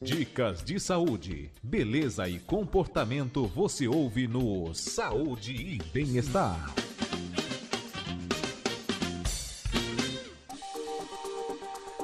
Dicas de saúde, beleza e comportamento você ouve no Saúde e Bem-Estar.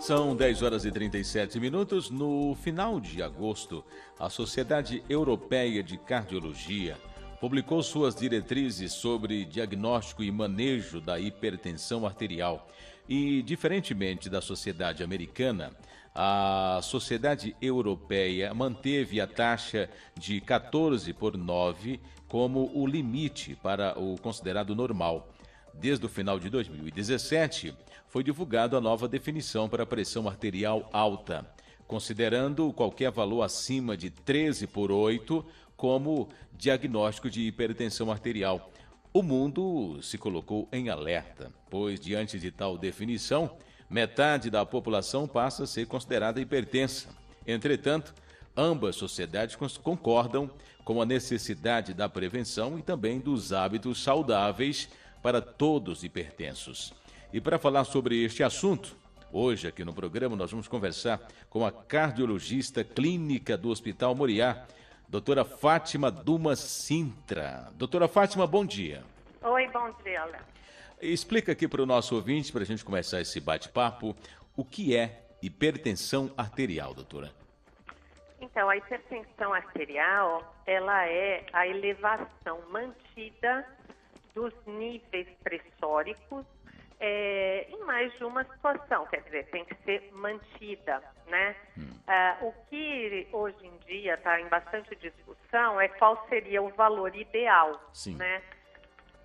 São 10 horas e 37 minutos. No final de agosto, a Sociedade Europeia de Cardiologia publicou suas diretrizes sobre diagnóstico e manejo da hipertensão arterial. E, diferentemente da Sociedade Americana, a Sociedade Europeia manteve a taxa de 14/9 como o limite para o considerado normal. Desde o final de 2017, foi divulgada a nova definição para a pressão arterial alta, considerando qualquer valor acima de 13/8 como diagnóstico de hipertensão arterial. O mundo se colocou em alerta, pois, diante de tal definição, metade da população passa a ser considerada hipertensa. Entretanto, ambas sociedades concordam com a necessidade da prevenção e também dos hábitos saudáveis para todos os hipertensos. E para falar sobre este assunto, hoje aqui no programa nós vamos conversar com a cardiologista clínica do Hospital Moriá, doutora Fátima Dumas Sintra. Doutora Fátima, bom dia. Oi, bom dia, Léo. Explica aqui para o nosso ouvinte, para a gente começar esse bate-papo, o que é hipertensão arterial, doutora? Então, a hipertensão arterial, ela é a elevação mantida dos níveis pressóricos em mais de uma situação, quer dizer, tem que ser mantida, né? O que hoje em dia está em bastante discussão é qual seria o valor ideal, Sim. né?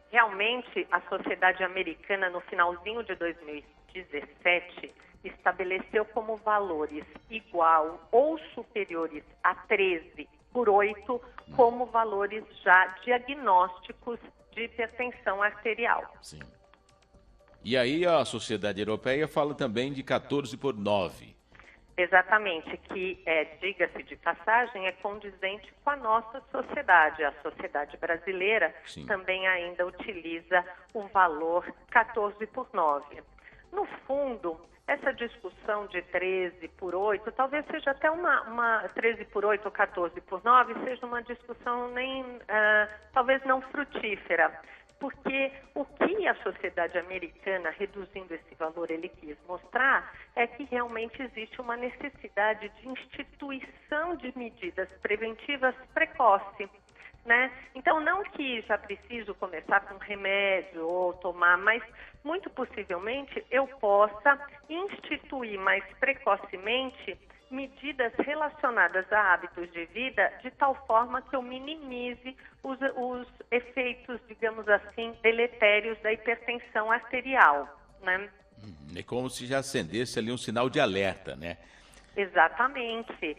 Realmente, a Sociedade Americana, no finalzinho de 2017, estabeleceu como valores igual ou superiores a 13/8 como valores já diagnósticos de hipertensão arterial. Sim. E aí a Sociedade Europeia fala também de 14/9. Exatamente, que, diga-se de passagem, é condizente com a nossa sociedade. A sociedade brasileira Sim. também ainda utiliza o valor 14/9. No fundo, essa discussão de 13/8, talvez seja até uma 13/8 ou 14/9, seja uma discussão talvez não frutífera. Porque o que a sociedade americana, reduzindo esse valor, ele quis mostrar é que realmente existe uma necessidade de instituição de medidas preventivas precoce, né? Então, não que já preciso começar com remédio ou tomar, mas muito possivelmente eu possa instituir mais precocemente medidas relacionadas a hábitos de vida de tal forma que eu minimize os efeitos, digamos assim, deletérios da hipertensão arterial, né? É como se já acendesse ali um sinal de alerta, né? Exatamente.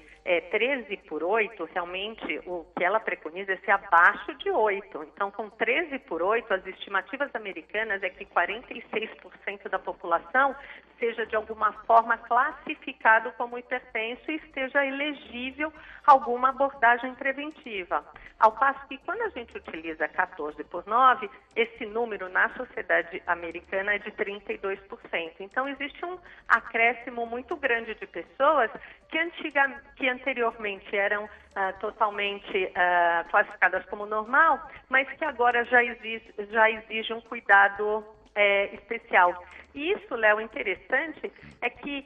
13/8, realmente, o que ela preconiza é ser abaixo de 8. Então, com 13/8, as estimativas americanas é que 46% da população seja, de alguma forma, classificado como hipertenso e esteja elegível a alguma abordagem preventiva. Ao passo que, quando a gente utiliza 14/9, esse número na sociedade americana é de 32%. Então, existe um acréscimo muito grande de pessoas que anteriormente eram totalmente classificadas como normal, mas que agora já exige um cuidado especial. E isso, Léo, interessante é que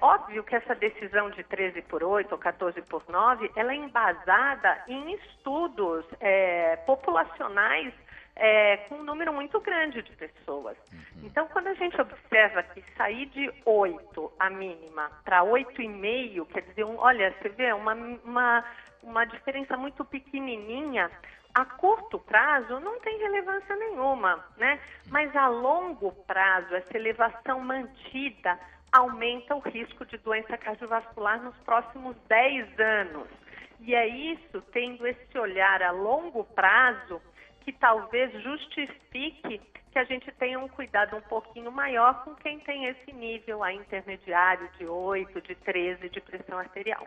óbvio que essa decisão de 13/8 ou 14/9, ela é embasada em estudos populacionais com um número muito grande de pessoas. Então, quando a gente observa que sair de 8, a mínima, para 8,5, quer dizer, olha, você vê uma diferença muito pequenininha, a curto prazo não tem relevância nenhuma, né? Mas a longo prazo, essa elevação mantida aumenta o risco de doença cardiovascular nos próximos 10 anos. E é isso, tendo esse olhar a longo prazo, que talvez justifique que a gente tenha um cuidado um pouquinho maior com quem tem esse nível aí intermediário de 8, de 13 de pressão arterial.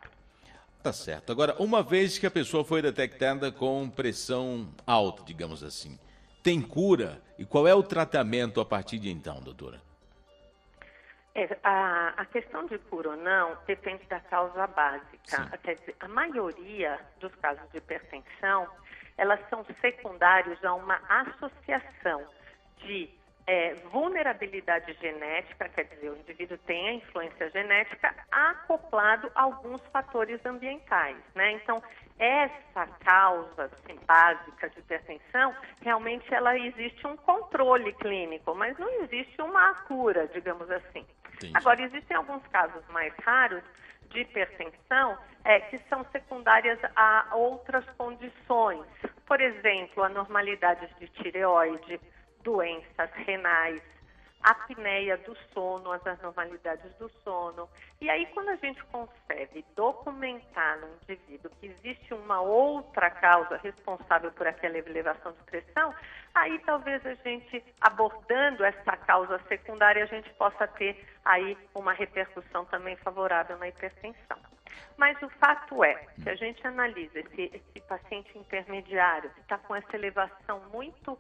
Tá certo. Agora, uma vez que a pessoa foi detectada com pressão alta, digamos assim, tem cura? E qual é o tratamento a partir de então, doutora? A questão de cura ou não depende da causa básica. Sim. Quer dizer, a maioria dos casos de hipertensão, elas são secundários a uma associação de vulnerabilidade genética, quer dizer, o indivíduo tem a influência genética acoplado a alguns fatores ambientais, né? Então, essa causa assim, básica de hipertensão, realmente ela existe um controle clínico, mas não existe uma cura, digamos assim. Entendi. Agora, existem alguns casos mais raros de hipertensão que são secundárias a outras condições. Por exemplo, anormalidades de tireoide, doenças renais, apneia do sono, as anormalidades do sono. E aí, quando a gente consegue documentar no indivíduo que existe uma outra causa responsável por aquela elevação de pressão, aí talvez a gente, abordando essa causa secundária, a gente possa ter aí uma repercussão também favorável na hipertensão. Mas o fato é, se a gente analisa esse paciente intermediário que está com essa elevação muito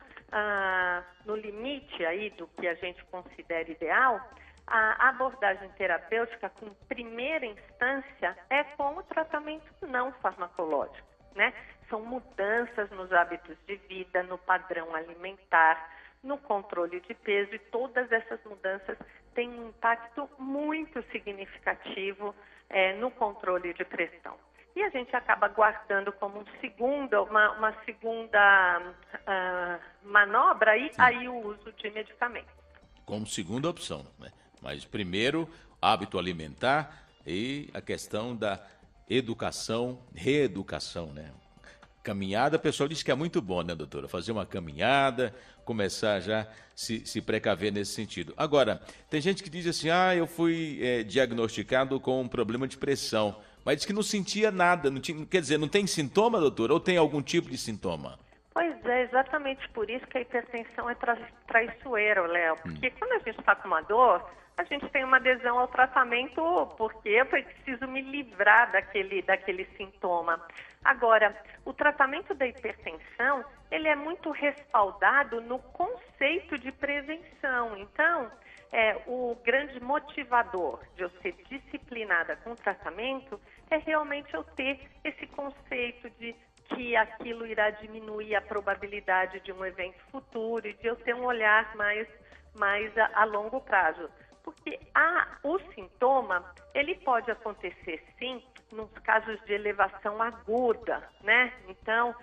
no limite aí do que a gente considera ideal, a abordagem terapêutica, com primeira instância, é com o tratamento não farmacológico, né? São mudanças nos hábitos de vida, no padrão alimentar, no controle de peso, e todas essas mudanças têm um impacto muito significativo no controle de pressão. E a gente acaba guardando como uma segunda manobra aí o uso de medicamentos. Como segunda opção, né? Mas primeiro, hábito alimentar e a questão da educação, reeducação, né? Caminhada, o pessoal diz que é muito bom, né, doutora? Fazer uma caminhada, começar já se precaver nesse sentido. Agora, tem gente que diz assim, eu fui diagnosticado com um problema de pressão, mas diz que não sentia nada, quer dizer, não tem sintoma, doutora? Ou tem algum tipo de sintoma? Pois é, exatamente por isso que a hipertensão é traiçoeira, Léo. Porque quando a gente está com uma dor, a gente tem uma adesão ao tratamento porque eu preciso me livrar daquele sintoma. Agora, o tratamento da hipertensão, ele é muito respaldado no conceito de prevenção. Então, o grande motivador de eu ser disciplinada com o tratamento é realmente eu ter esse conceito de que aquilo irá diminuir a probabilidade de um evento futuro e de eu ter um olhar mais a longo prazo. Porque o sintoma, ele pode acontecer sim nos casos de elevação aguda, né? Então,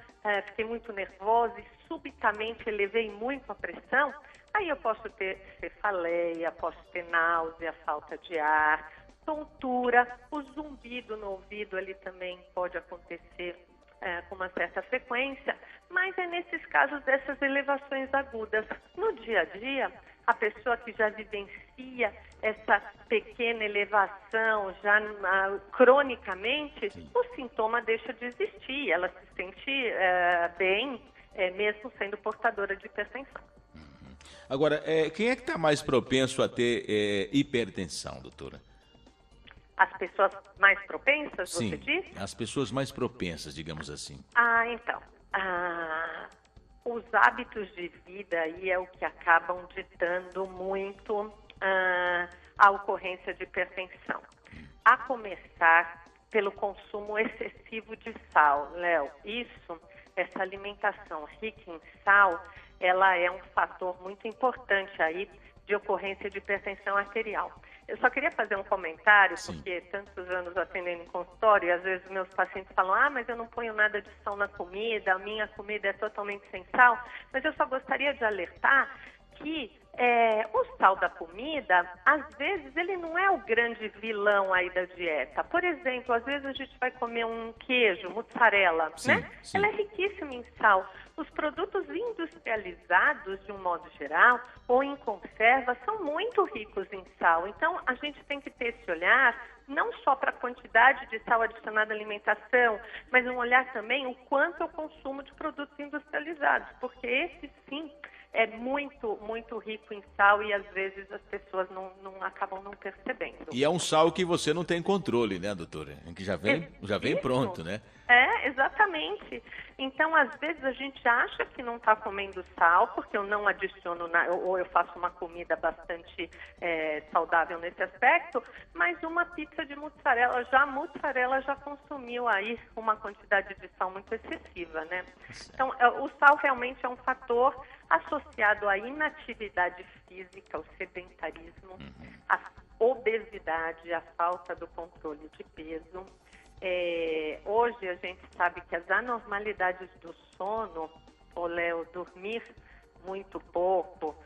fiquei muito nervosa e subitamente elevei muito a pressão, aí eu posso ter cefaleia, posso ter náusea, falta de ar, tontura, o zumbido no ouvido ali também pode acontecer com uma certa frequência, mas é nesses casos dessas elevações agudas. No dia a dia, a pessoa que já vivencia essa pequena elevação já cronicamente, o sintoma deixa de existir, ela se sente bem, mesmo sendo portadora de hipertensão. Agora, quem é que está mais propenso a ter hipertensão, doutora? As pessoas mais propensas, Sim, você diz? as pessoas mais propensas, digamos assim. Então, os hábitos de vida aí é o que acabam ditando muito a ocorrência de hipertensão. A começar pelo consumo excessivo de sal, Léo. Essa alimentação rica em sal, ela é um fator muito importante aí de ocorrência de hipertensão arterial. Eu só queria fazer um comentário, porque tantos anos atendendo em consultório, e às vezes meus pacientes falam, mas eu não ponho nada de sal na comida, a minha comida é totalmente sem sal, mas eu só gostaria de alertar que o sal da comida, às vezes, ele não é o grande vilão aí da dieta. Por exemplo, às vezes a gente vai comer um queijo, mussarela, né? Sim. Ela é riquíssima em sal. Os produtos industrializados, de um modo geral, ou em conserva, são muito ricos em sal. Então, a gente tem que ter esse olhar, não só para a quantidade de sal adicionada à alimentação, mas um olhar também o quanto eu consumo de produtos industrializados, porque esses, sim, é muito, muito rico em sal e às vezes as pessoas acabam não percebendo. E é um sal que você não tem controle, né, doutora? Que já vem pronto, né? Exatamente. Então, às vezes a gente acha que não está comendo sal, porque eu não adiciono, ou eu faço uma comida bastante saudável nesse aspecto, mas uma pizza de mussarela já consumiu aí uma quantidade de sal muito excessiva, né? Então, o sal realmente é um fator associado à inatividade física, ao sedentarismo, à obesidade, à falta do controle de peso. Hoje a gente sabe que as anormalidades do sono, Léo, dormir muito pouco,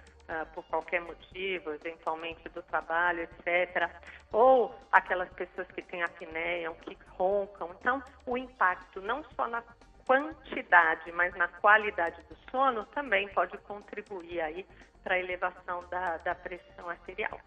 por qualquer motivo, eventualmente do trabalho, etc., ou aquelas pessoas que têm apneia, que roncam. Então, o impacto não só na quantidade, mas na qualidade do sono também pode contribuir aí para a elevação da pressão arterial.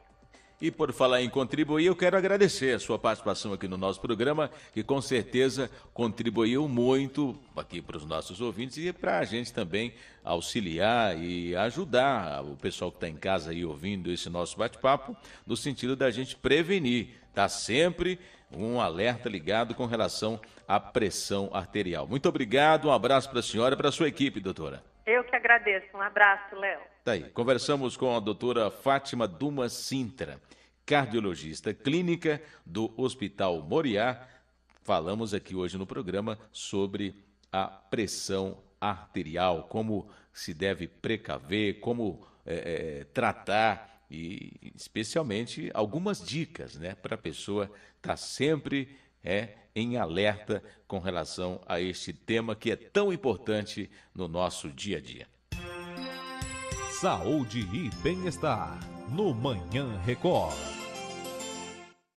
E por falar em contribuir, eu quero agradecer a sua participação aqui no nosso programa, que com certeza contribuiu muito aqui para os nossos ouvintes e para a gente também auxiliar e ajudar o pessoal que está em casa aí ouvindo esse nosso bate-papo, no sentido da gente prevenir, tá sempre um alerta ligado com relação à pressão arterial. Muito obrigado, um abraço para a senhora e para a sua equipe, doutora. Eu que agradeço, um abraço, Léo. Tá aí, conversamos com a doutora Fátima Dumas Sintra, cardiologista clínica do Hospital Moriá. Falamos aqui hoje no programa sobre a pressão arterial, como se deve precaver, como tratar e especialmente algumas dicas, né, para a pessoa estar sempre em alerta com relação a este tema que é tão importante no nosso dia a dia. Saúde e bem-estar no Manhã Record.